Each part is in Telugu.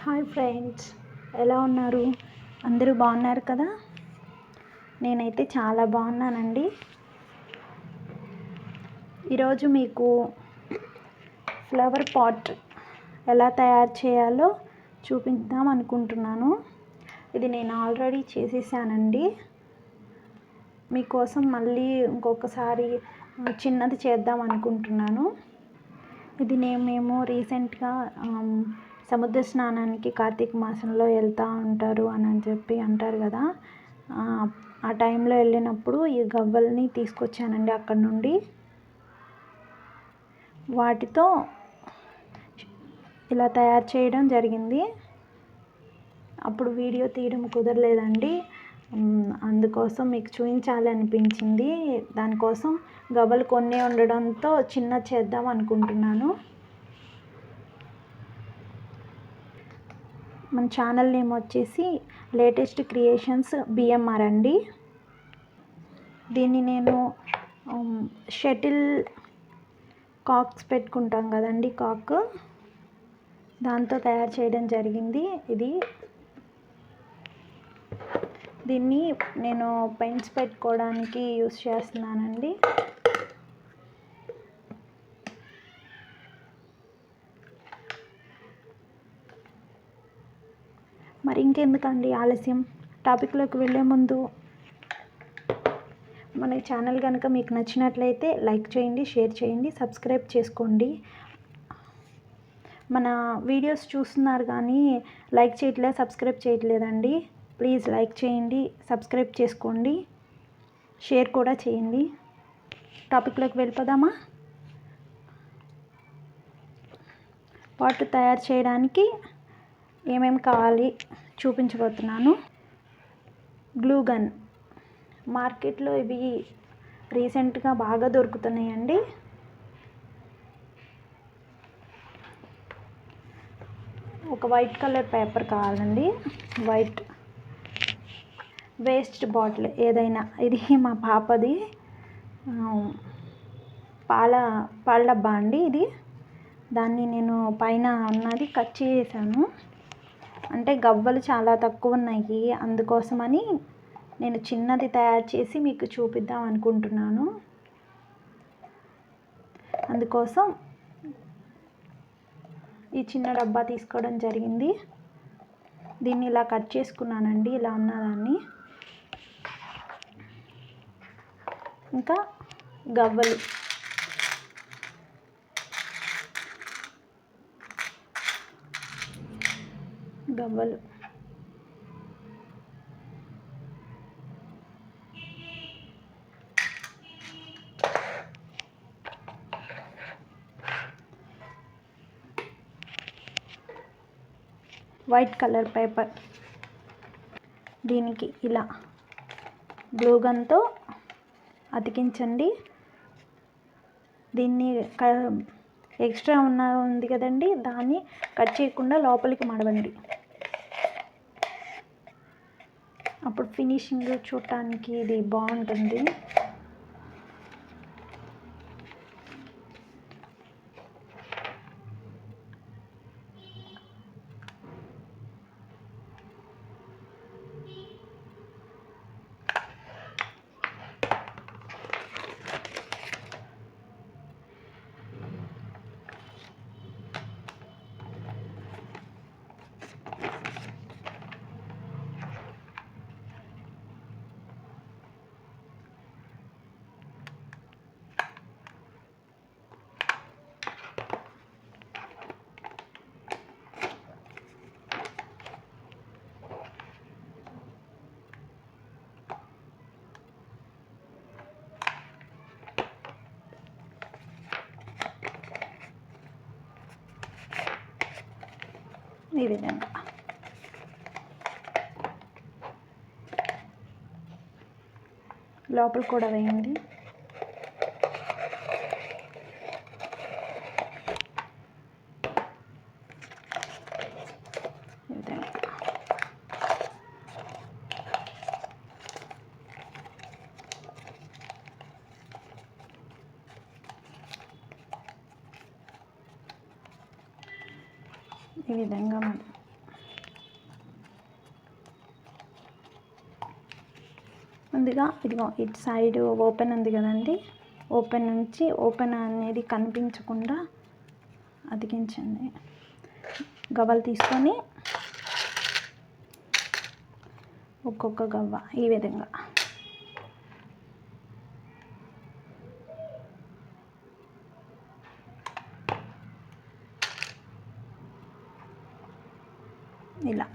హాయ్ ఫ్రెండ్స్, ఎలా ఉన్నారు? అందరూ బాగున్నారు కదా? నేనైతే చాలా బాగున్నానండి. ఈరోజు మీకు ఫ్లవర్ పాట్ ఎలా తయారు చేయాలో చూపిద్దాం అనుకుంటున్నాను. ఇది నేను ఆల్రెడీ చేసేసానండి. మీకోసం మళ్ళీ ఇంకొకసారి చిన్నది చేద్దాం అనుకుంటున్నాను. ఇది మేము రీసెంట్గా సముద్ర స్నానానికి కార్తీక మాసంలో వెళ్తూ ఉంటారు అని చెప్పి అంటారు కదా. ఆ టైంలో వెళ్ళినప్పుడు ఈ గవ్వల్ని తీసుకొచ్చానండి అక్కడ నుండి. వాటితో ఇలా తయారు చేయడం జరిగింది. అప్పుడు వీడియో తీయడం కుదరలేదండి, అందుకోసం మీకు చూపించాలి అనిపించింది. దానికోసం గవ్వలు కొన్ని ఉండడంతో చిన్న చేద్దాం అనుకుంటున్నాను. మన ఛానల్ నేమ్ వచ్చేసి లేటెస్ట్ క్రియేషన్స్ బిఎంఆర్ అండి. దీన్ని నేను షటిల్ కాక్స్ పెట్టుకుంటాం కదండి, కాక్, దాంతో తయారు చేయడం జరిగింది. దీన్ని నేను పెన్స్ పెట్టుకోవడానికి యూస్ చేస్తున్నానండి. మరి ఇంకెందుకండి ఆలస్యం, టాపిక్లోకి వెళ్ళే ముందు మన ఛానల్ కనుక మీకు నచ్చినట్లయితే లైక్ చేయండి, షేర్ చేయండి, సబ్స్క్రైబ్ చేసుకోండి. మన వీడియోస్ చూస్తున్నారు కానీ లైక్ చేయట్లేదు, సబ్స్క్రైబ్ చేయట్లేదండి. ప్లీజ్ లైక్ చేయండి, సబ్స్క్రైబ్ చేసుకోండి, షేర్ కూడా చేయండి. టాపిక్లోకి వెళ్ళిపోదామా? పాట్ తయారు చేయడానికి ఏమేమి కావాలి చూపించబోతున్నాను. గ్లూ గన్, మార్కెట్లో ఇవి రీసెంట్గా బాగా దొరుకుతున్నాయండి. ఒక వైట్ కలర్ పేపర్ కావాలండి, వైట్ వేస్ట్ బాటిల్ ఏదైనా. ఇది మా పాపది పాల డబ్బా అండి ఇది. దాన్ని నేను పైన ఉన్నది కట్ చేసాను, అంటే గవ్వలు చాలా తక్కువ ఉన్నాయి, అందుకోసమని నేను చిన్నది తయారు చేసి మీకు చూపిద్దాం అనుకుంటున్నాను. అందుకోసం ఈ చిన్న డబ్బా తీసుకోవడం జరిగింది. దీన్ని ఇలా కట్ చేసుకున్నానండి, ఇలా ఉన్నదాన్ని. ఇంకా గవ్వలు, వైట్ కలర్ పేపర్. దీనికి ఇలా గ్లూ గన్తో అతికించండి. దీన్ని ఎక్స్ట్రా ఉంది కదండి, దాన్ని కట్ చేయకుండా లోపలికి మడవండి. అప్పుడు ఫినిషింగ్ చూడటానికి ఇది బాగుంటుంది. ఈ విధంగా లోపల కూడా వేయండి. ఈ విధంగా ముందుగా ఇదిగో ఇటు సైడ్ ఓపెన్ ఉంది కదండి, ఓపెన్ నుంచి ఓపెన్ అనేది కనిపించకుండా అతికించండి. గవ్వలు తీసుకొని ఒక్కొక్క గవ్వ ఈ విధంగా ఇలా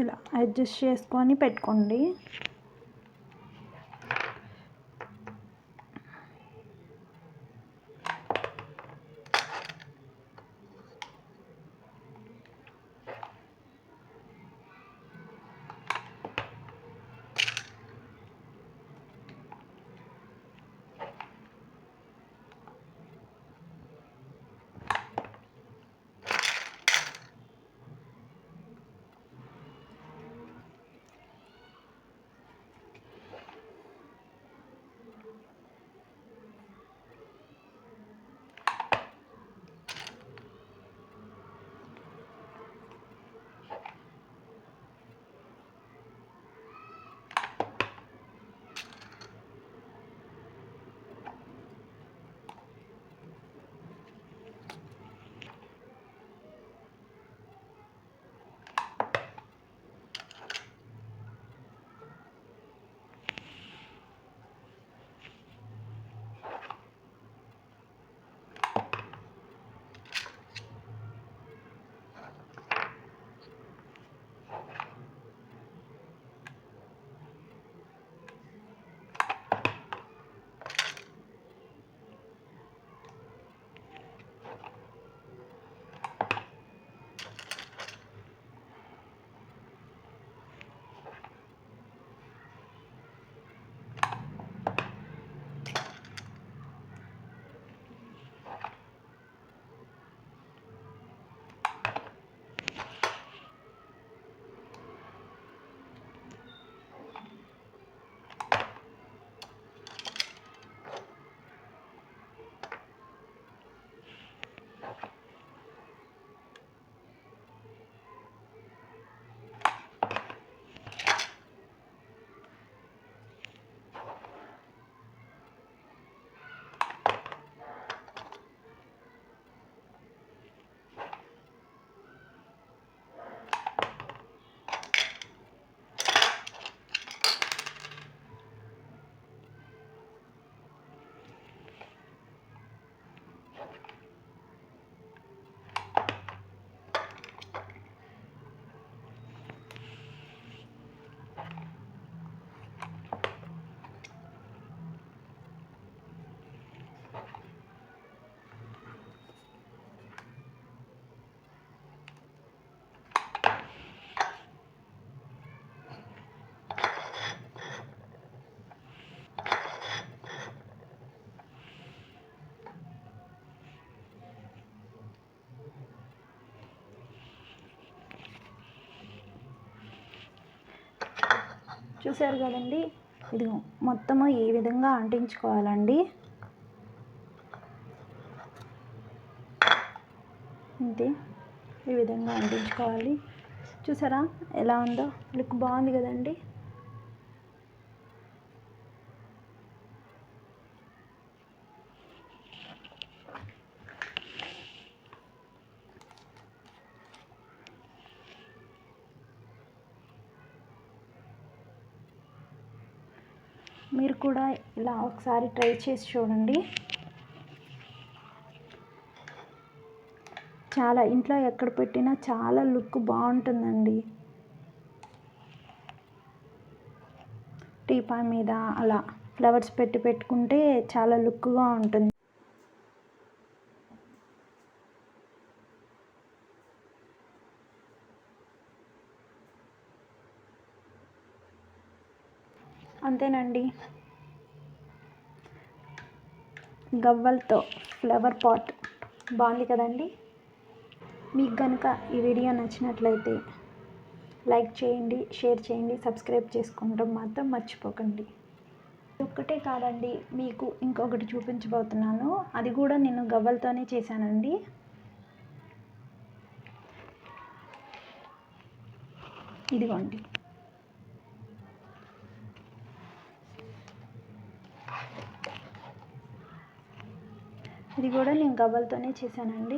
ఇలా అడ్జస్ట్ చేసుకొని పెట్టుకోండి. చూసారు కదండి, ఇది మొత్తము ఈ విధంగా అంటించుకోవాలండి. ఇంతే, ఈ విధంగా అంటించుకోవాలి. చూసారా ఎలా ఉందో, లుక్ బాగుంది కదండి. మీరు కూడా ఇలా ఒకసారి ట్రై చేసి చూడండి. చాలా ఇంట్లో ఎక్కడ పెట్టినా చాలా లుక్ బాగుంటుందండి. టీపాయ్ మీద అలా ఫ్లవర్స్ పెట్టుకుంటే చాలా లుక్గా ఉంటుంది. అంతేనండి, గవ్వలతో ఫ్లవర్ పాట్ బాగుంది కదండి. మీకు కనుక ఈ వీడియో నచ్చినట్లయితే లైక్ చేయండి, షేర్ చేయండి, సబ్స్క్రైబ్ చేసుకోవడం మాత్రం మర్చిపోకండి. ఒక్కటే కాదండి, మీకు ఇంకొకటి చూపించబోతున్నాను. అది కూడా నేను గవ్వలతోనే చేశానండి. ఇదిగోండి, ఇది కూడా నేను గవ్వలతోనే చేశానండి.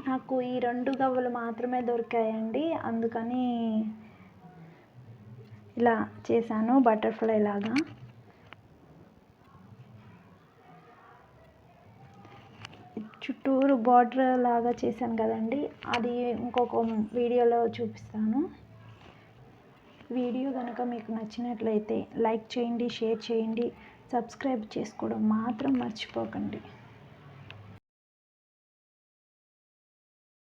నాకు ఈ 2 గవ్వలు మాత్రమే దొరికాయండి, అందుకని ఇలా చేశాను బటర్ఫ్లై లాగా. చుట్టూరు బార్డర్ లాగా చేశాను కదండి, అది ఇంకొక వీడియోలో చూపిస్తాను. వీడియో కనుక మీకు నచ్చినట్లయితే లైక్ చేయండి, షేర్ చేయండి, సబ్స్క్రైబ్ చేసుకోవడం మాత్రం మర్చిపోకండి.